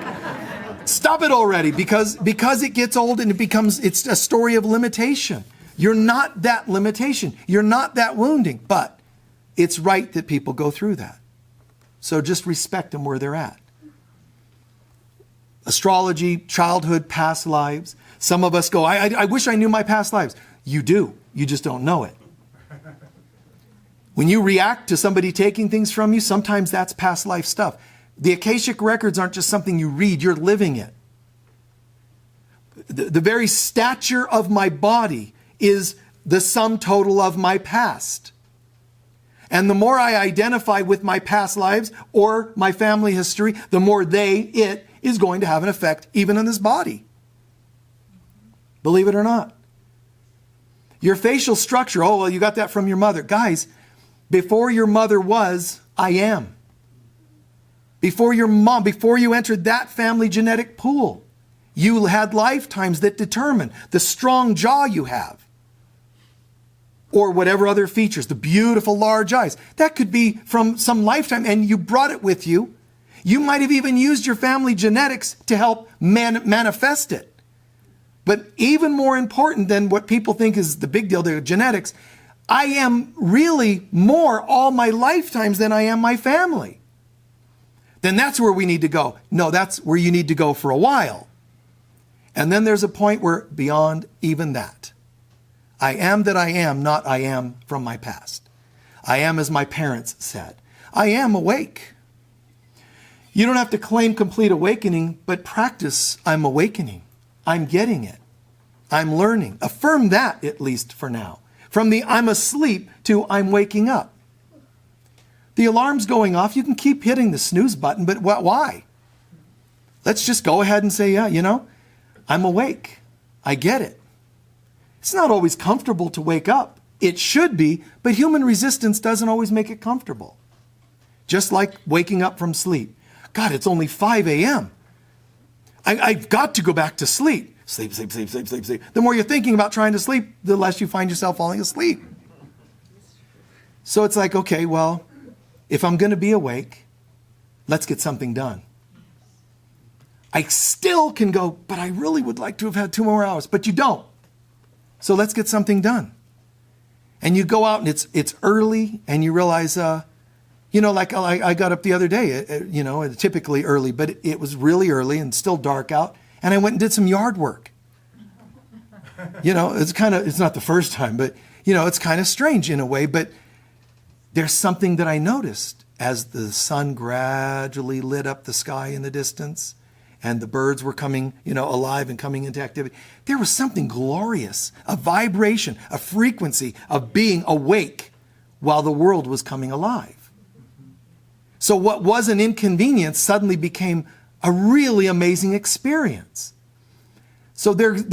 stop it already, because it gets old and it's a story of limitation. You're not that limitation. You're not that wounding, but it's right that people go through that. So just respect them where they're at. Astrology, childhood, past lives. Some of us go, I wish I knew my past lives. You do. You just don't know it. When you react to somebody taking things from you, sometimes that's past life stuff. The Akashic records aren't just something you read, you're living it. The very stature of my body is the sum total of my past. And the more I identify with my past lives or my family history, the more it is going to have an effect even on this body. Believe it or not. Your facial structure, oh, well, you got that from your mother. Guys, before your mother was, I am. Before your mom, before you entered that family genetic pool, you had lifetimes that determine the strong jaw you have. Or whatever other features, the beautiful large eyes. That could be from some lifetime and you brought it with you. You might have even used your family genetics to help manifest it. But even more important than what people think is the big deal, their genetics, I am really more all my lifetimes than I am my family. Then that's where we need to go. No, that's where you need to go for a while. And then there's a point where beyond even that, I am that I am, not I am from my past. I am as my parents said. I am awake. You don't have to claim complete awakening, but practice I'm awakening. I'm getting it. I'm learning. Affirm that, at least for now. From the I'm asleep to I'm waking up. The alarm's going off. You can keep hitting the snooze button, but why? Let's just go ahead and say, yeah, I'm awake. I get it. It's not always comfortable to wake up. It should be, but human resistance doesn't always make it comfortable. Just like waking up from sleep. God, it's only 5 a.m. I've got to go back to sleep. Sleep, sleep, sleep, sleep, sleep, sleep. The more you're thinking about trying to sleep, the less you find yourself falling asleep. So it's like, okay, well, if I'm going to be awake, let's get something done. I still can go, but I really would like to have had 2 more hours, but you don't. So let's get something done. And you go out and it's early and you realize, like I got up the other day, typically early, but it was really early and still dark out. And I went and did some yard work. It's not the first time, but it's kind of strange in a way, but there's something that I noticed as the sun gradually lit up the sky in the distance and the birds were coming, alive and coming into activity. There was something glorious, a vibration, a frequency of being awake while the world was coming alive. So what was an inconvenience suddenly became a really amazing experience. So there's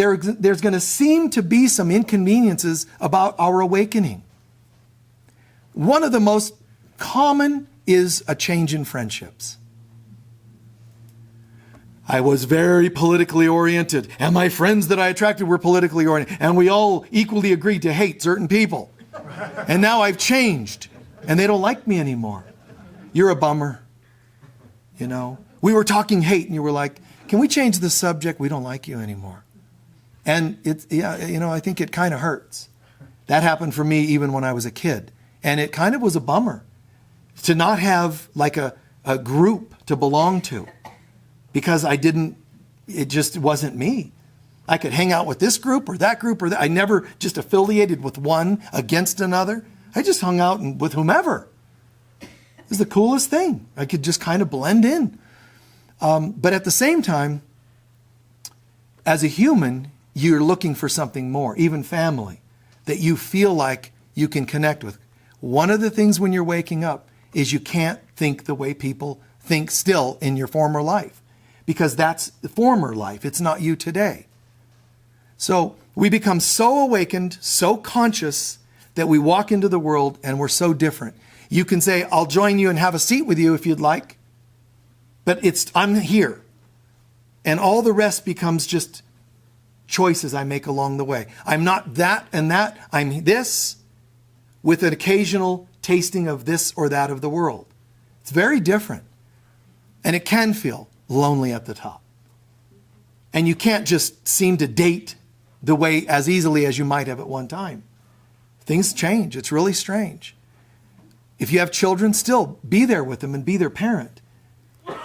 going to seem to be some inconveniences about our awakening. One of the most common is a change in friendships. I was very politically oriented, and my friends that I attracted were politically oriented, and we all equally agreed to hate certain people. And now I've changed, and they don't like me anymore. You're a bummer. We were talking hate, and you were like, can we change the subject? We don't like you anymore. And I think it kind of hurts. That happened for me even when I was a kid. And it kind of was a bummer to not have like a group to belong to. Because it just wasn't me. I could hang out with this group or that group or that. I never just affiliated with one against another. I just hung out with whomever. It was the coolest thing. I could just kind of blend in. But at the same time, as a human, you're looking for something more, even family, that you feel like you can connect with. One of the things when you're waking up is you can't think the way people think still in your former life. Because that's the former life. It's not you today. So we become so awakened, so conscious that we walk into the world and we're so different. You can say, I'll join you and have a seat with you if you'd like. But I'm here. And all the rest becomes just choices I make along the way. I'm not that and that. I'm this with an occasional tasting of this or that of the world. It's very different. And it can feel lonely at the top. And you can't just seem to date the way as easily as you might have at one time. Things change. It's really strange. If you have children, still be there with them and be their parent.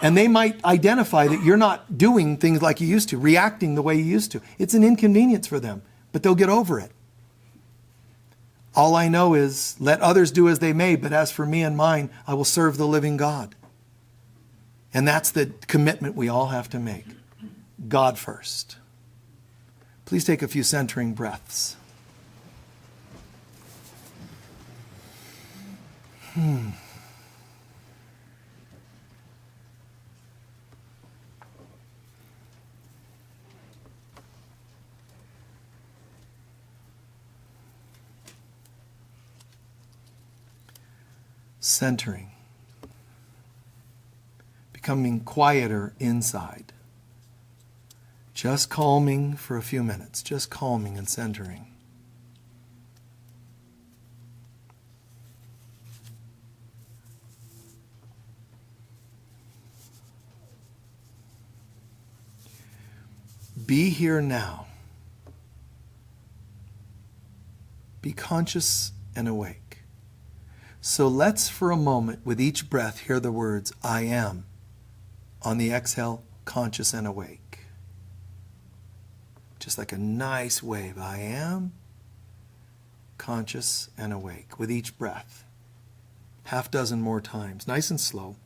And they might identify that you're not doing things like you used to, reacting the way you used to. It's an inconvenience for them, but they'll get over it. All I know is let others do as they may, but as for me and mine, I will serve the living God. And that's the commitment we all have to make. God first. Please take a few centering breaths. Centering. Becoming quieter inside. Just calming for a few minutes. Just calming and centering. Be here now. Be conscious and awake. So let's for a moment with each breath hear the words, I am. On the exhale, conscious and awake. Just like a nice wave. I am conscious and awake with each breath. Half dozen more times. Nice and slow.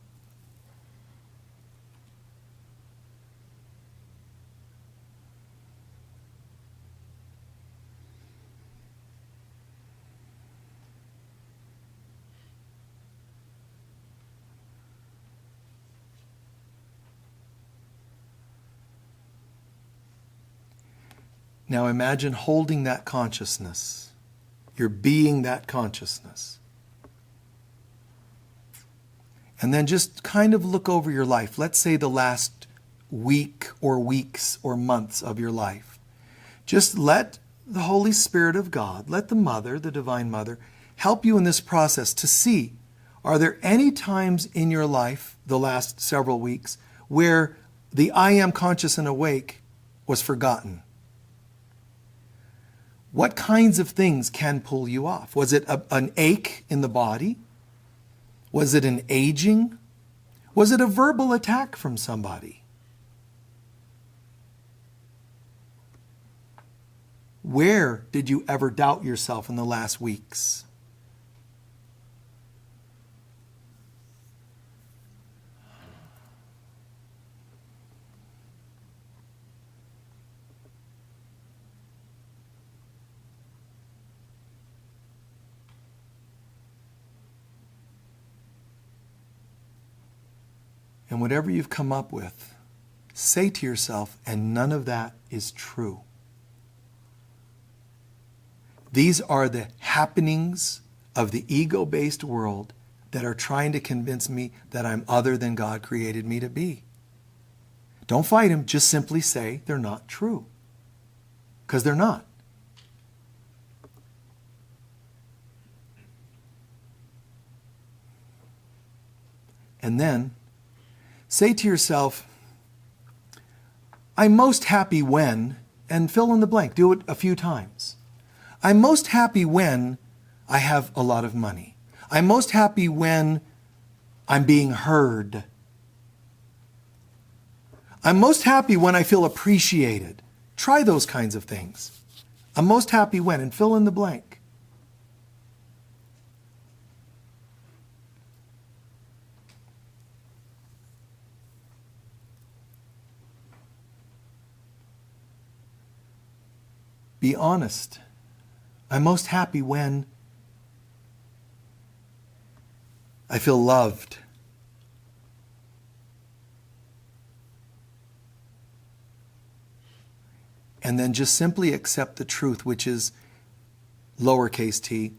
Now imagine holding that consciousness. You're being that consciousness. And then just kind of look over your life. Let's say the last week or weeks or months of your life. Just let the Holy Spirit of God, let the Mother, the Divine Mother, help you in this process to see, are there any times in your life, the last several weeks, where the I am conscious and awake was forgotten? What kinds of things can pull you off? Was it an ache in the body? Was it an aging? Was it a verbal attack from somebody? Where did you ever doubt yourself in the last weeks? And whatever you've come up with, say to yourself, and none of that is true. These are the happenings of the ego-based world that are trying to convince me that I'm other than God created me to be. Don't fight them. Just simply say they're not true. Because they're not. And then say to yourself, I'm most happy when, and fill in the blank. Do it a few times. I'm most happy when I have a lot of money. I'm most happy when I'm being heard. I'm most happy when I feel appreciated. Try those kinds of things. I'm most happy when, and fill in the blank. Be honest. I'm most happy when I feel loved. And then just simply accept the truth, which is lowercase t.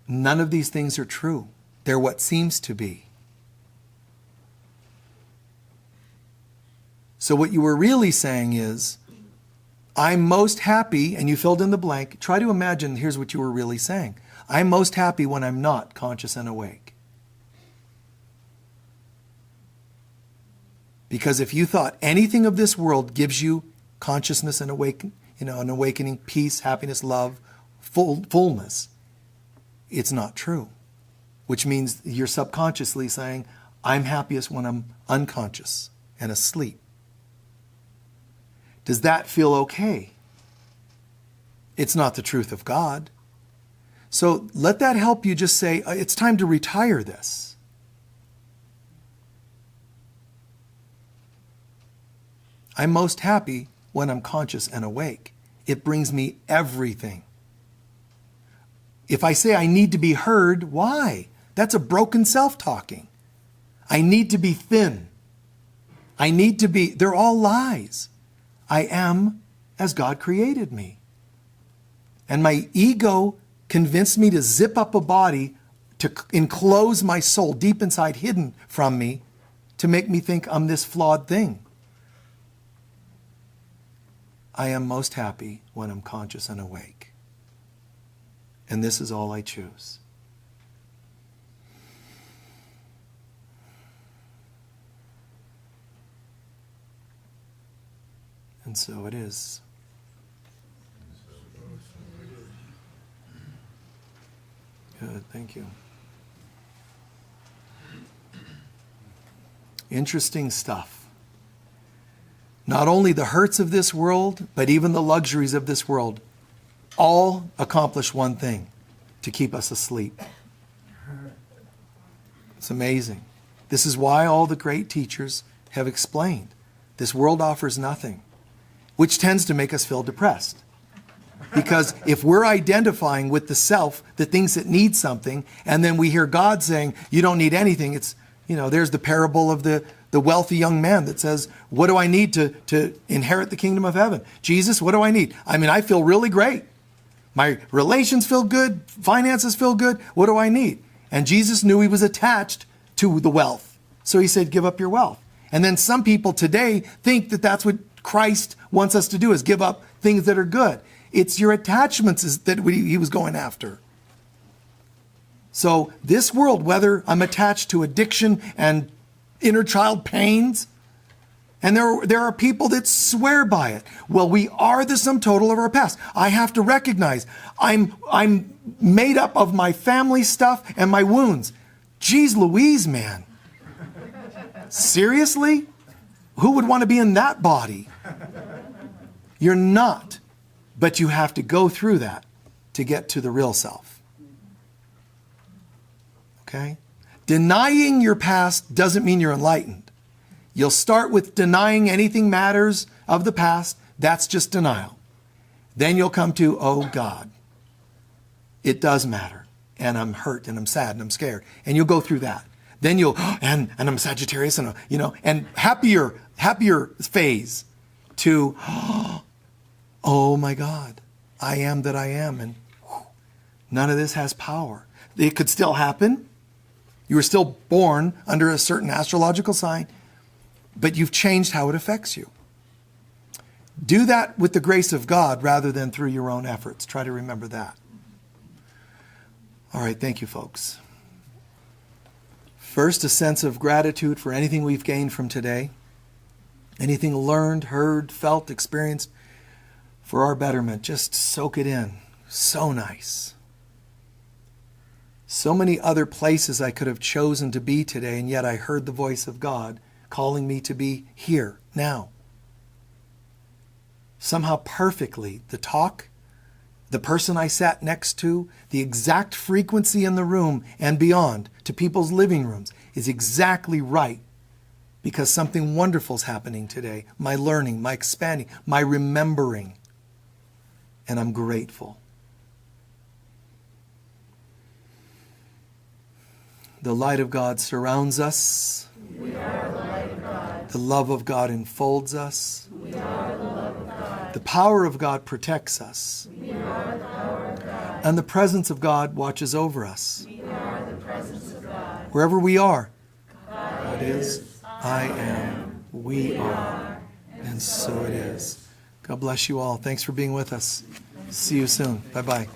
None of these things are true. They're what seems to be. So what you were really saying is, I'm most happy, and you filled in the blank. Try to imagine, here's what you were really saying. I'm most happy when I'm not conscious and awake. Because if you thought anything of this world gives you consciousness and an awakening, peace, happiness, love, fullness, it's not true. Which means you're subconsciously saying, I'm happiest when I'm unconscious and asleep. Does that feel okay? It's not the truth of God. So let that help you just say, it's time to retire this. I'm most happy when I'm conscious and awake. It brings me everything. If I say I need to be heard, why? That's a broken self-talking. I need to be thin. They're all lies. I am as God created me. And my ego convinced me to zip up a body to enclose my soul deep inside, hidden from me, to make me think I'm this flawed thing. I am most happy when I'm conscious and awake. And this is all I choose. And so it is. Good, thank you. Interesting stuff. Not only the hurts of this world, but even the luxuries of this world, all accomplish one thing: to keep us asleep. It's amazing. This is why all the great teachers have explained this world offers nothing, which tends to make us feel depressed. Because if we're identifying with the self that thinks it needs something, and then we hear God saying, you don't need anything, it's, there's the parable of the the wealthy young man that says, what do I need to inherit the kingdom of heaven? Jesus, what do I need? I mean, I feel really great. My relations feel good. Finances feel good. What do I need? And Jesus knew he was attached to the wealth. So he said, give up your wealth. And then some people today think that that's what Christ wants us to do, is give up things that are good. It's your attachments that he was going after. So this world, whether I'm attached to addiction and inner child pains, and there are people that swear by it. Well, we are the sum total of our past. I have to recognize I'm made up of my family stuff and my wounds. Geez Louise, man. Seriously? Who would want to be in that body? You're not. But you have to go through that to get to the real self. Okay? Denying your past doesn't mean you're enlightened. You'll start with denying anything matters of the past. That's just denial. Then you'll come to, oh God, it does matter. And I'm hurt and I'm sad and I'm scared. And you'll go through that. Then you'll, and I'm a Sagittarius and, and happier phase to, oh my God, I am that I am. And none of this has power. It could still happen. You were still born under a certain astrological sign, but you've changed how it affects you. Do that with the grace of God rather than through your own efforts. Try to remember that. All right, thank you, folks. First, a sense of gratitude for anything we've gained from today. Anything learned, heard, felt, experienced for our betterment. Just soak it in. So nice. So many other places I could have chosen to be today, and yet I heard the voice of God calling me to be here, now. Somehow perfectly, the talk, the person I sat next to, the exact frequency in the room and beyond to people's living rooms is exactly right, because something wonderful is happening today. My learning, my expanding, my remembering. And I'm grateful. The light of God surrounds us. We are the light of God. The love of God enfolds us. We are the love of God. The power of God protects us. We are the power of God. And the presence of God watches over us. We are the presence of God. Wherever we are, God is, I am, we are, and so it is. God bless you all. Thanks for being with us. See you soon. Bye-bye.